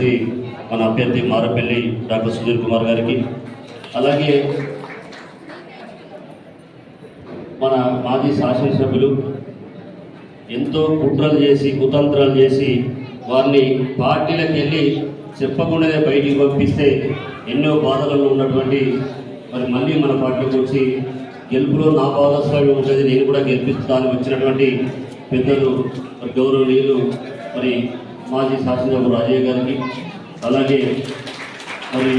వ్యక్తి మన అభ్యర్థి మారపల్లి డాక్టర్ సుధీర్ కుమార్ గారికి, అలాగే మన మాజీ శాసనసభ్యులు ఎంతో కుట్రలు చేసి కుతంత్రాలు చేసి వారిని పార్టీలకు వెళ్ళి చెప్పకుండానే బయటికి పంపిస్తే ఎన్నో బాధలలో ఉన్నటువంటి మరి మళ్ళీ మన పార్టీకి వచ్చి గెలుపులో నా భాగస్వామ్యం ఉంటుంది, నేను కూడా గెలిపిస్తానికి వచ్చినటువంటి పెద్దలు మరి గౌరవనీయులు మరి మాజీ శాసనసభ్యులు రాజయ్య గారికి, అలాగే మరి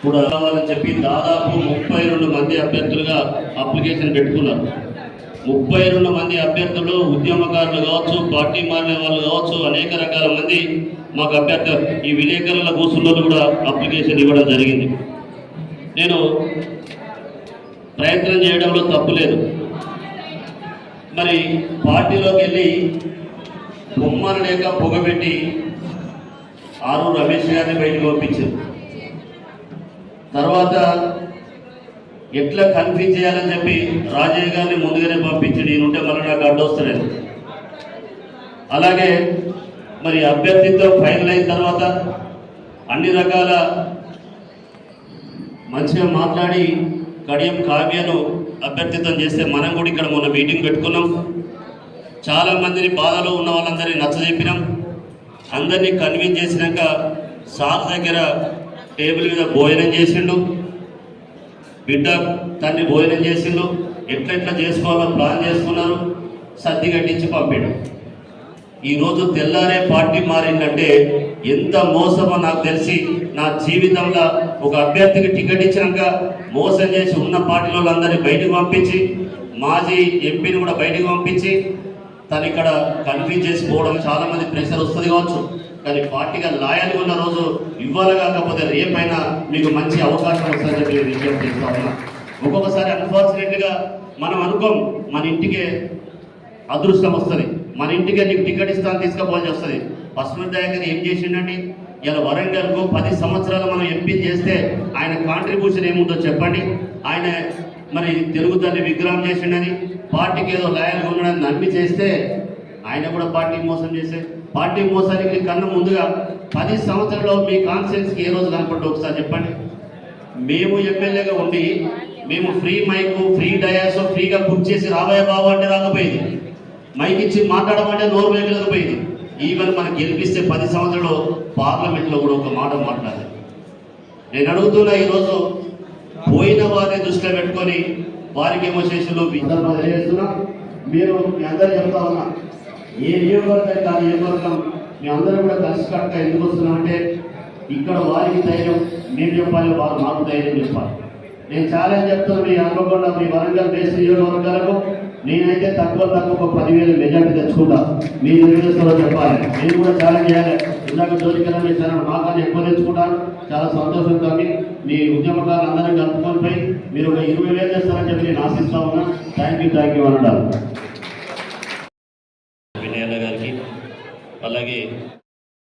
కూడా కావాలని చెప్పి దాదాపు 32 మంది అభ్యర్థులుగా అప్లికేషన్ పెట్టుకున్నారు. 32 మంది అభ్యర్థులు ఉద్యమకారులు కావచ్చు, పార్టీ మారిన వాళ్ళు కావచ్చు, అనేక రకాల మంది మాకు అభ్యర్థి ఈ విలేకరుల కూర్చున్న కూడా అప్లికేషన్ ఇవ్వడం జరిగింది. నేను ప్రయత్నం చేయడంలో తప్పు లేదు. మరి పార్టీలోకి వెళ్ళి బొమ్మలు లేక పొగబెట్టి ఆరు రమేష్ గారిని బయటకు పంపించారు. తర్వాత ఎట్లా కన్ఫ్యూజ్ చేయాలని చెప్పి రాజయ్య గారిని ముందుగానే పంపించి నేనుంటే మళ్ళీ నాకు అడ్డొస్తలేదు. అలాగే మరి అభ్యర్థితో ఫైనల్ అయిన తర్వాత అన్ని రకాల మంచిగా మాట్లాడి కడియం కావ్యను అభ్యర్థిత్వం చేస్తే మనం కూడా ఇక్కడ మొన్న మీటింగ్ పెట్టుకున్నాం. చాలామందిని బాధలో ఉన్న వాళ్ళందరినీ నచ్చజెప్పినాం. అందరినీ కన్విన్స్ చేసినాక సార్ దగ్గర టేబుల్ మీద భోజనం చేసిండు, బిడ్డ తన్ని భోజనం చేసిండు, ఎట్లెట్లా చేసుకోవాలో ప్లాన్ చేసుకున్నారు, సర్ది కట్టించి పంపాడు. ఈరోజు తెల్లారే పార్టీ మారిందంటే ఎంత మోసమో నాకు తెలిసి నా జీవితంలో ఒక అభ్యర్థికి టికెట్ ఇచ్చినాక మోసం చేసి ఉన్న పార్టీలో అందరినీ బయటకు పంపించి మాజీ ఎంపీని కూడా బయటకు పంపించి తను ఇక్కడ కన్ఫ్యూజ్ చేసిపోవడం చాలామంది ప్రెషర్ వస్తుంది కావచ్చు. కానీ పార్టీగా లాయల్గా ఉన్న రోజు ఇవ్వాలి, కాకపోతే రేపైనా మీకు మంచి అవకాశం వస్తుందని చెప్పి విజ్ఞప్తి చేస్తా ఉన్నా. ఒక్కొక్కసారి అన్ఫార్చునేట్గా మనం అనుకోం మన ఇంటికే అదృష్టం వస్తుంది, మన ఇంటికే నీకు టికెట్ ఇస్తాను తీసుకుపోవాల్సి వస్తుంది. పసుమతి దయాకర్ ఏం చేసిండండి? ఇలా వరంగల్కు 10 సంవత్సరాలు మనం ఎంపీ చేస్తే ఆయన కాంట్రిబ్యూషన్ ఏముందో చెప్పండి. ఆయన మరి తెలుగు తల్లి విగ్రహం చేసిండని పార్టీకి ఏదో లాయల్గా ఉండడానికి నమ్మి చేస్తే ఆయన కూడా పార్టీ మోసం చేసే పార్టీ మోసానికి కన్నా ముందుగా 10 సంవత్సరాల్లో మీ కాన్స్టిట్యున్సీకి ఏ రోజు కనపడ్డా ఒకసారి చెప్పండి. మేము ఎమ్మెల్యేగా ఉండి మేము ఫ్రీ మైకు ఫ్రీ డయాస్ ఫ్రీగా బుక్ చేసి రాబోయే బాబు అంటే రాకపోయింది, మైక్ ఇచ్చి మాట్లాడమంటే నోరు వేయలేకపోయింది. ఈవెన్ మనకు గెలిపిస్తే 10 సంవత్సరాలు పార్లమెంట్లో కూడా ఒక మాట మాట్లాడాలి. నేను అడుగుతున్నా, ఈరోజు పోయిన వారిని దృష్టిలో పెట్టుకొని వారికి ఏమో చేసిలో తెలియజేస్తున్నా. మీరు మీ అందరూ చెప్తా ఉన్నా, ఏ నియోజకవర్గం కాదు నియోజకవర్గం మీ అందరూ కూడా కలిసికట్టుగా ఎందుకు వస్తున్నాం అంటే ఇక్కడ వారికి ధైర్యం మేము చెప్పాలి, వారు మాకు ధైర్యం చెప్పాలి. నేను ఛాలెంజ్ చెప్తున్నాను, మీ అనుకోకుండా మీ వరంగల్ బేస్ నియోజకవర్గాలకు నేనైతే తక్కువ ఒక 10,000 మెజార్టీ తెచ్చుకుంటా. మీ నిర్దేశంలో చెప్పాలి, నేను కూడా ఛాలెంజ్ చేయాలి. ఇందాక జోలికన్నా మీ ఛానల్ మాకన్నా ఎక్కువ తెచ్చుకుంటాను, చాలా సంతోషంతో మీ ఉద్యమకారులు అందరం కలుపుకొని పోయి మీరు ఒక 20,000 చేస్తారని చెప్పి నేను ఆశిస్తా ఉన్నా. థ్యాంక్ యూ అన్నారు వినయన్న గారికి. అలాగే